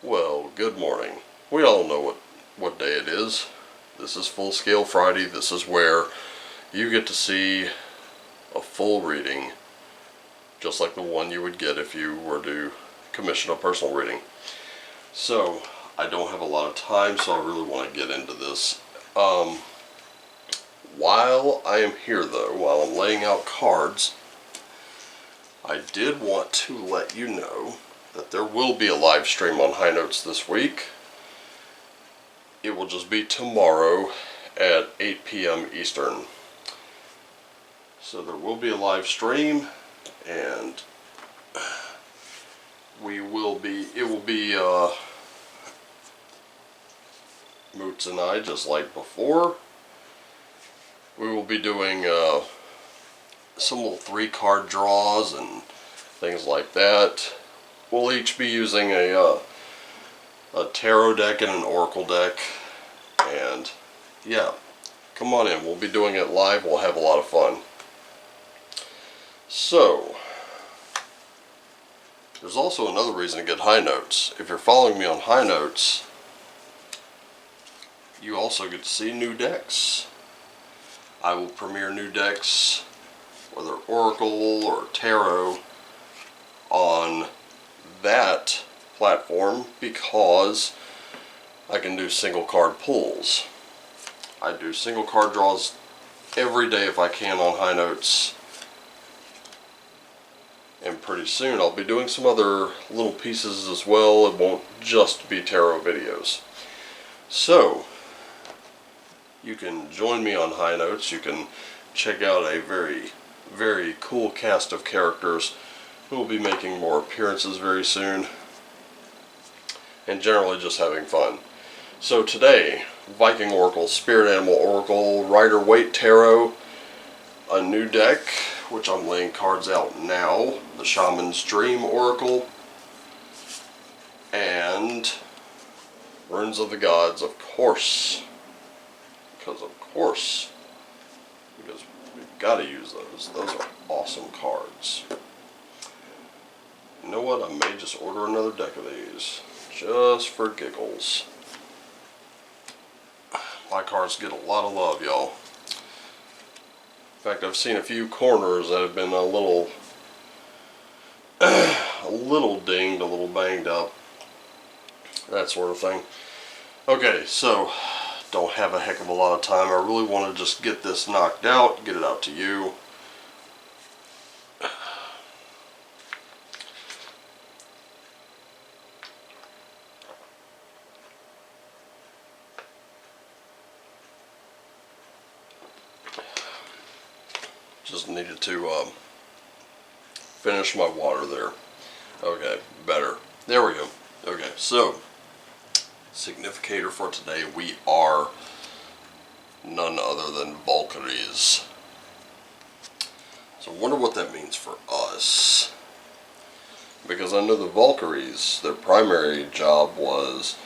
Well, good morning. We all know what day it is. This is Full Scale Friday. This is where you get to see a full reading, just like the one you would get if you were to commission a personal reading. So, I don't have a lot of time, so I really want to get into this. While I am here though, while I'm laying out cards, I did want to let you know that there will be a live stream on High Notes this week. It will just be tomorrow at 8 p.m. Eastern. So there will be a live stream, and it will be Moots and I, just like before. We will be doing some little 3-card draws and things like that. We'll each be using a tarot deck and an oracle deck, and yeah, come on in. We'll be doing it live. We'll have a lot of fun. So, there's also another reason to get High Notes. If you're following me on High Notes, you also get to see new decks. I will premiere new decks, whether oracle or tarot, on that platform because I can do single card pulls. I do single card draws every day if I can on High Notes, and pretty soon I'll be doing some other little pieces as well. It won't just be tarot videos. So you can join me on High Notes. You can check out a very, very cool cast of characters who will be making more appearances very soon, and generally just having fun. So today, Viking Oracle, Spirit Animal Oracle, Rider-Waite Tarot, a new deck, which I'm laying cards out now, the Shamans Dream Oracle, and Runes of the Gods, of course. Because we've got to use those. Those are awesome cards. You know what? I may just order another deck of these, just for giggles. My cards get a lot of love, y'all. In fact, I've seen a few corners that have been a little dinged, a little banged up, that sort of thing. Okay, so don't have a heck of a lot of time. I really want to just get this knocked out, get it out to you. Just needed to finish my water there. Okay, better. There we go. Okay, so significator for today, we are none other than Valkyries. So I wonder what that means for us. Because I know the Valkyries, their primary job was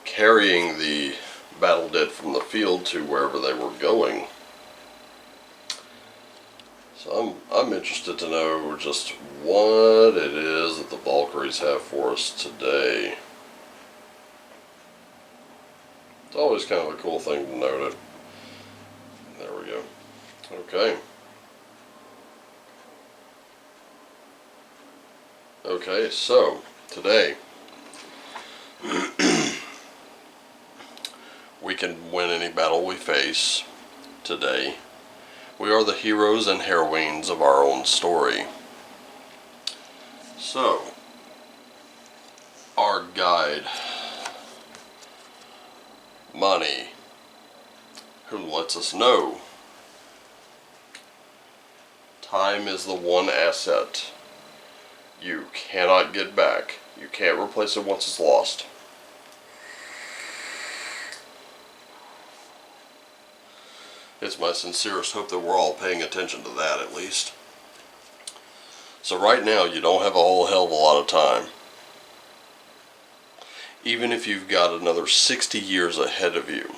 carrying the battle dead from the field to wherever they were going. So I'm interested to know just what it is that the Valkyries have for us today. always kind of a cool thing to note it. There we go. Okay. Okay, so today we can win any battle we face. Today we are the heroes and heroines of our own story. So, our guide, money, who lets us know time is the one asset you cannot get back. You can't replace it once it's lost. It's my sincerest hope that we're all paying attention to that at least. So right now you don't have a whole hell of a lot of time. Even if you've got another 60 years ahead of you,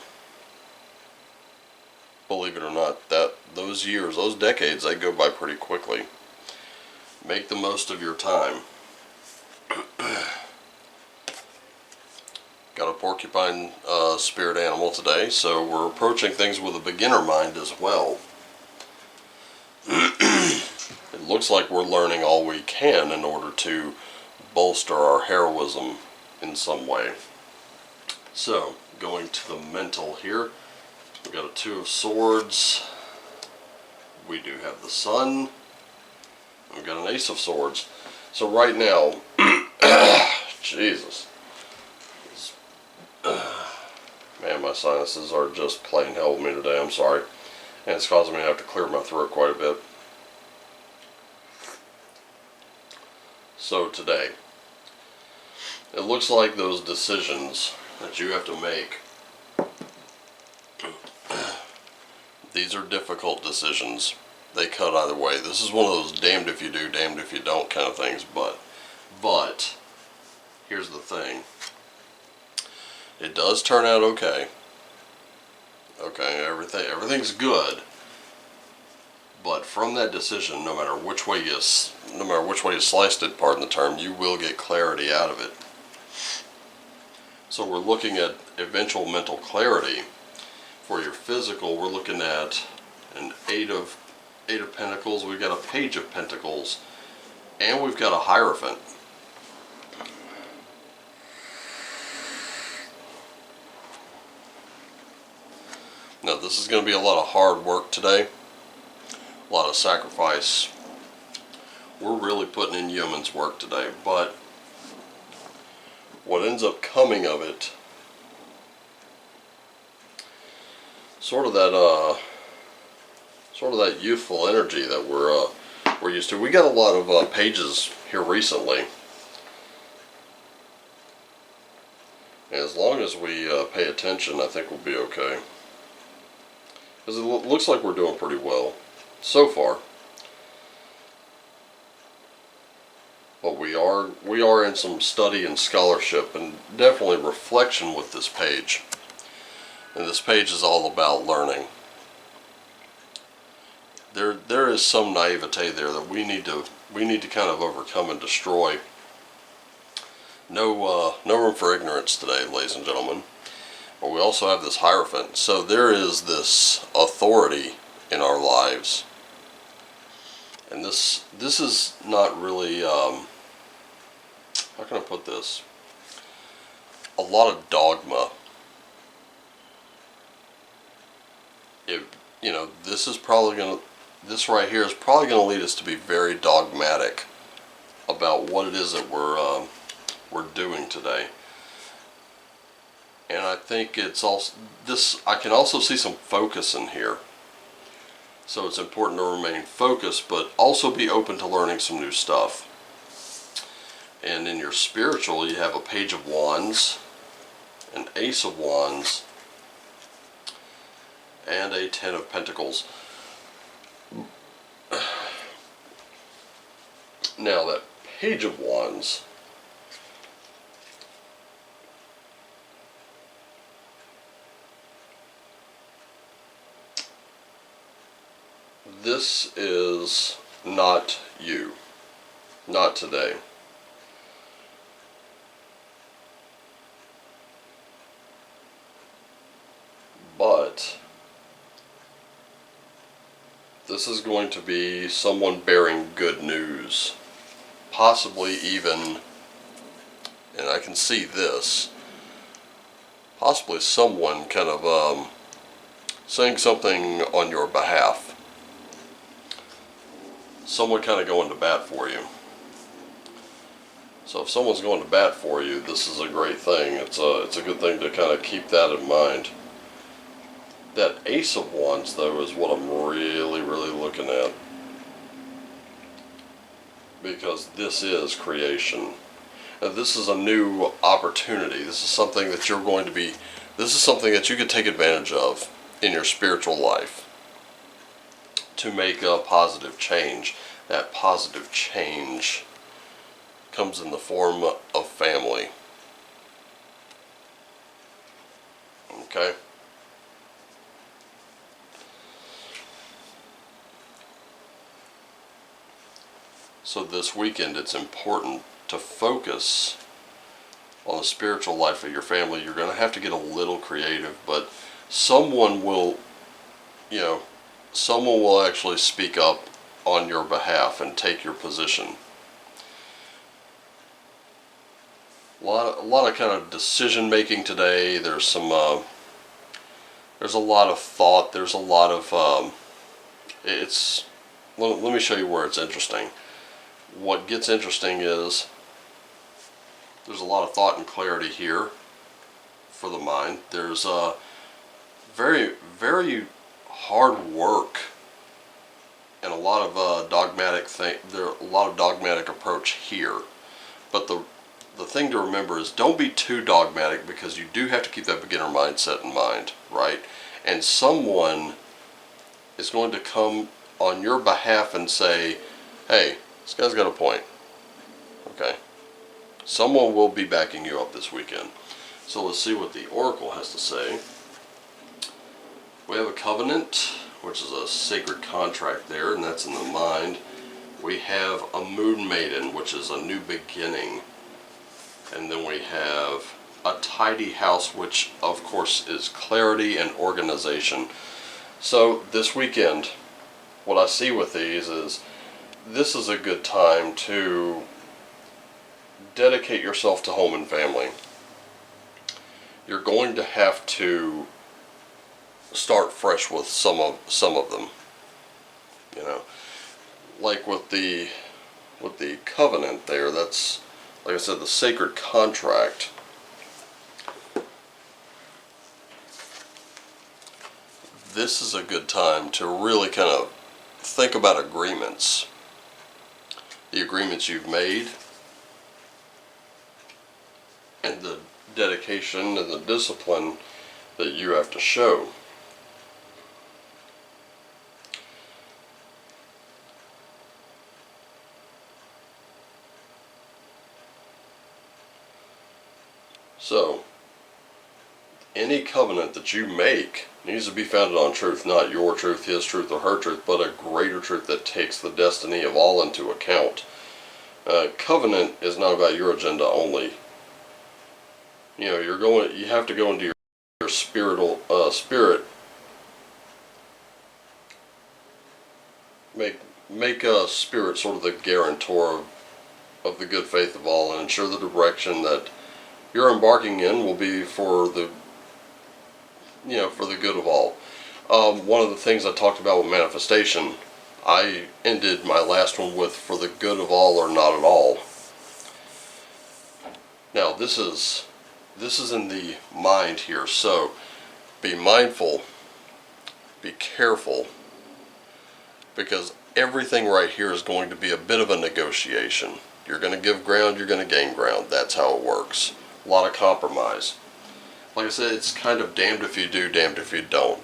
believe it or not, that those years, those decades, they go by pretty quickly. Make the most of your time. Got a porcupine spirit animal today, so we're approaching things with a beginner mind as well. It looks like we're learning all we can in order to bolster our heroism in some way. So, going to the mental here, we've got a 2 of Swords. We do have the Sun. We've got an Ace of Swords. So right now, Jesus. Man, my sinuses are just playing hell with me today, I'm sorry. And it's causing me to have to clear my throat quite a bit. So today, it looks like those decisions that you have to make, these are difficult decisions. They cut either way. This is one of those damned if you do, damned if you don't kind of things, but here's the thing. It does turn out okay. Okay, everything's good. But from that decision, no matter which way you sliced it, pardon the term, you will get clarity out of it. So we're looking at eventual mental clarity. For your physical, we're looking at an 8 of Pentacles, we've got a Page of Pentacles, and we've got a Hierophant. Now this is going to be a lot of hard work today, a lot of sacrifice. We're really putting in yeoman's work today, but what ends up coming of it, sort of that youthful energy that we're used to. We got a lot of pages here recently, and as long as we pay attention, I think we'll be okay. Because it looks like we're doing pretty well so far. But we are in some study and scholarship and definitely reflection with this page. And this page is all about learning. There is some naivete there that we need to kind of overcome and destroy. No room for ignorance today, ladies and gentlemen. But we also have this Hierophant. So there is this authority in our lives. And this is not really, how can I put this? A lot of dogma. This right here is probably going to lead us to be very dogmatic about what it is that we're doing today. And I think it's also I can also see some focus in here. So it's important to remain focused, but also be open to learning some new stuff. And in your spiritual, you have a Page of Wands, an Ace of Wands, and a 10 of Pentacles. Now that Page of Wands, this is not you, not today. that this is going to be someone bearing good news. Possibly even, and I can see this, possibly someone kind of saying something on your behalf. Someone kind of going to bat for you. So if someone's going to bat for you, this is a great thing. It's a good thing to kind of keep that in mind. That Ace of Wands, though, is what I'm really, really looking at. Because this is creation. Now, this is a new opportunity. This is something that you're going to be, this is something that you can take advantage of in your spiritual life to make a positive change. That positive change comes in the form of family. Okay? So this weekend it's important to focus on the spiritual life of your family. You're going to have to get a little creative, but someone will, someone will actually speak up on your behalf and take your position. A lot of kind of decision making today. There's some, there's a lot of thought. There's a lot of, let me show you where it's interesting. What gets interesting is there's a lot of thought and clarity here for the mind. There's very, very hard work and a lot of dogmatic approach here. But the thing to remember is don't be too dogmatic, because you do have to keep that beginner mindset in mind, right? And someone is going to come on your behalf and say, hey, this guy's got a point. Okay. Someone will be backing you up this weekend. So let's see what the Oracle has to say. We have a covenant, which is a sacred contract there, and that's in the mind. We have a moon maiden, which is a new beginning. And then we have a tidy house, which of course is clarity and organization. So this weekend, what I see with these is this is a good time to dedicate yourself to home and family. You're going to have to start fresh with some of them. Like with the covenant there, that's, like I said, the sacred contract. This is a good time to really kind of think about agreements. The agreements you've made, and the dedication and the discipline that you have to show. So, any covenant that you make needs to be founded on truth, not your truth, his truth, or her truth, but a greater truth that takes the destiny of all into account. Covenant is not about your agenda only. You have to go into your spirit. Make a spirit sort of the guarantor of the good faith of all, and ensure the direction that you're embarking in will be for the good of all. One of the things I talked about with manifestation, I ended my last one with for the good of all or not at all. Now this is in the mind here, so be mindful, be careful, because everything right here is going to be a bit of a negotiation. You're going to give ground, you're going to gain ground. That's how it works. A lot of compromise. Like I said, it's kind of damned if you do, damned if you don't.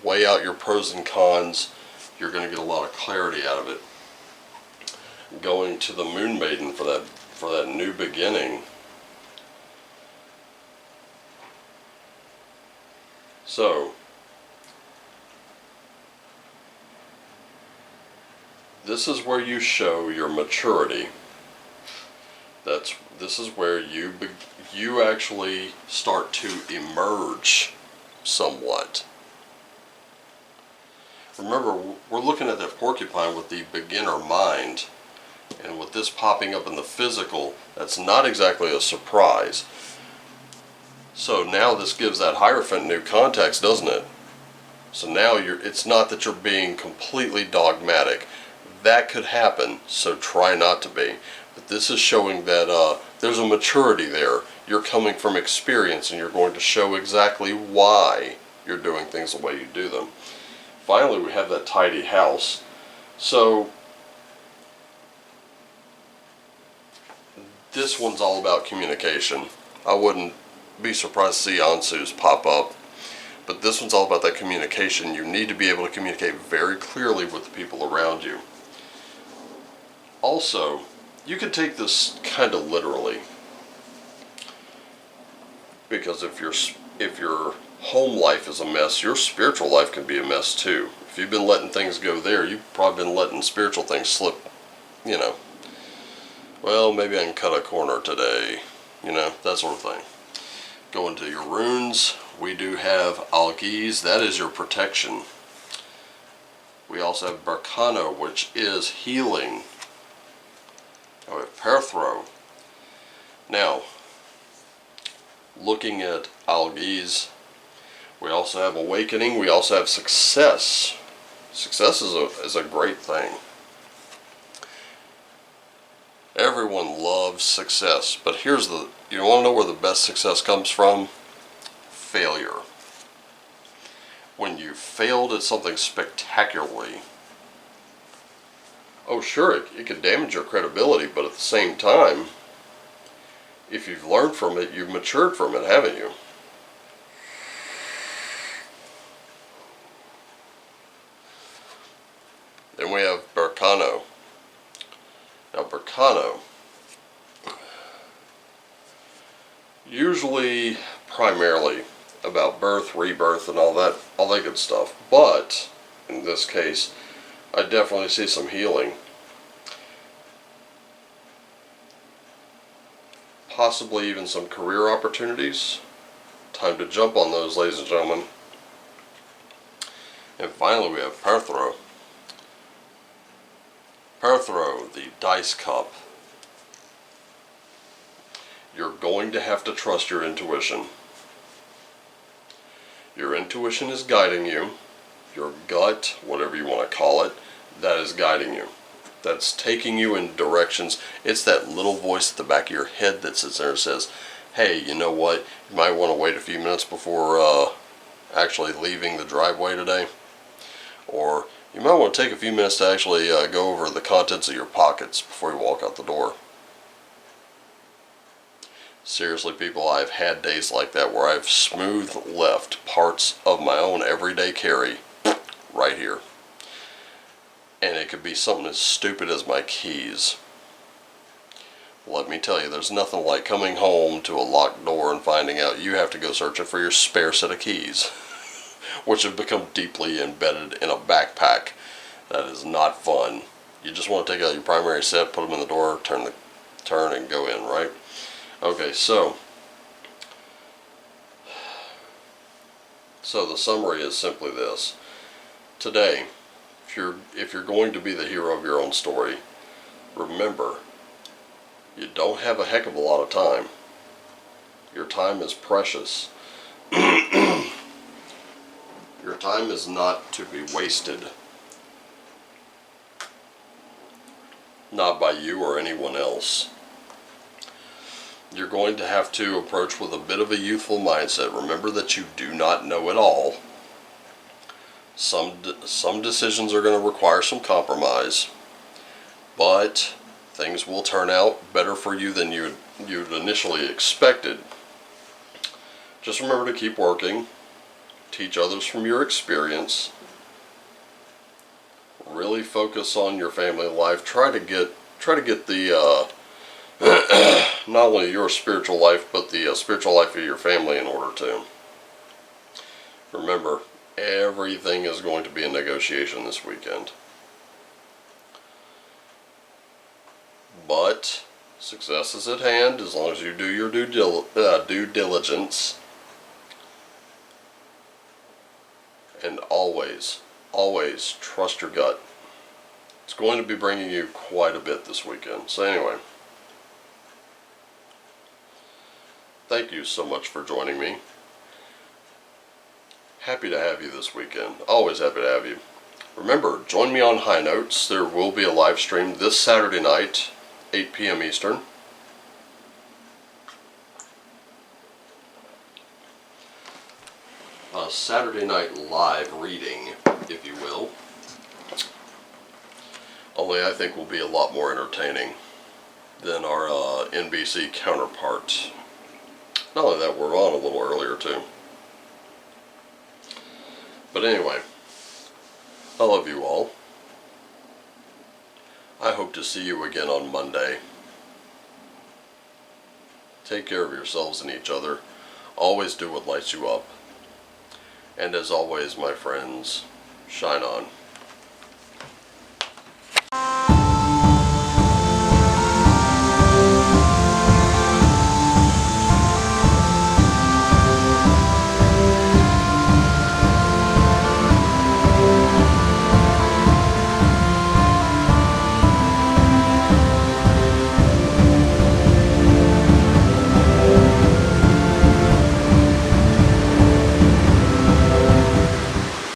Weigh out your pros and cons. You're going to get a lot of clarity out of it. Going to the Moon Maiden for that new beginning. So, this is where you show your maturity. This is where you actually start to emerge somewhat. Remember, we're looking at that porcupine with the beginner mind. And with this popping up in the physical, that's not exactly a surprise. So now this gives that Hierophant new context, doesn't it? So now it's not that you're being completely dogmatic. That could happen, so try not to be. But this is showing that there's a maturity there. You're coming from experience, and you're going to show exactly why you're doing things the way you do them. Finally, we have that tidy house. So this one's all about communication. I wouldn't be surprised to see Ansu's pop up. But this one's all about that communication. You need to be able to communicate very clearly with the people around you. Also, you can take this kind of literally. Because if your home life is a mess, your spiritual life can be a mess too. If you've been letting things go there, you've probably been letting spiritual things slip, you know. Well, maybe I can cut a corner today, you know, that sort of thing. Go into your runes. We do have Algiz, that is your protection. We also have Barkano, which is healing. We have Perthro. Now, looking at Algiz, we also have Awakening, we also have Success. Success is a great thing. Everyone loves success, but you want to know where the best success comes from? Failure. When you failed at something spectacularly, oh sure, it can damage your credibility, but at the same time, if you've learned from it, you've matured from it, haven't you? Then we have Barkano. Now Barkano, usually primarily about birth, rebirth, and all that good stuff. But in this case, I definitely see some healing. Possibly even some career opportunities. Time to jump on those, ladies and gentlemen. And finally we have Perthro. Perthro, the dice cup. You're going to have to trust your intuition. Your intuition is guiding you. Your gut, whatever you want to call it, that is guiding you. That's taking you in directions. It's that little voice at the back of your head that sits there and says, hey, you know what, you might want to wait a few minutes before actually leaving the driveway today. Or you might want to take a few minutes to actually go over the contents of your pockets before you walk out the door. Seriously, people, I've had days like that where I've smooth left parts of my own everyday carry right here. And it could be something as stupid as my keys. Let me tell you, there's nothing like coming home to a locked door and finding out you have to go searching for your spare set of keys, which have become deeply embedded in a backpack. That is not fun. You just want to take out your primary set, put them in the door, turn and go in, right? Okay, so the summary is simply this. Today, if you're going to be the hero of your own story, remember, you don't have a heck of a lot of time. Your time is precious. Your time is not to be wasted. Not by you or anyone else. You're going to have to approach with a bit of a youthful mindset. Remember that you do not know it all. Some decisions are going to require some compromise, but things will turn out better for you than you'd initially expected. Just remember to keep working, teach others from your experience, really focus on your family life. Try to get the not only your spiritual life, but the spiritual life of your family in order to. Remember, everything is going to be a negotiation this weekend. But success is at hand as long as you do your due diligence. And always always trust your gut. It's going to be bringing you quite a bit this weekend. So anyway, thank you so much for joining me. Happy to have you this weekend. Always happy to have you. Remember, join me on Hangouts. There will be a live stream this Saturday night, 8 p.m. Eastern. A Saturday night live reading, if you will. Only I think will be a lot more entertaining than our NBC counterpart. Not only that, we're on a little earlier too. But anyway, I love you all. I hope to see you again on Monday. Take care of yourselves and each other. Always do what lights you up. And as always, my friends, shine on.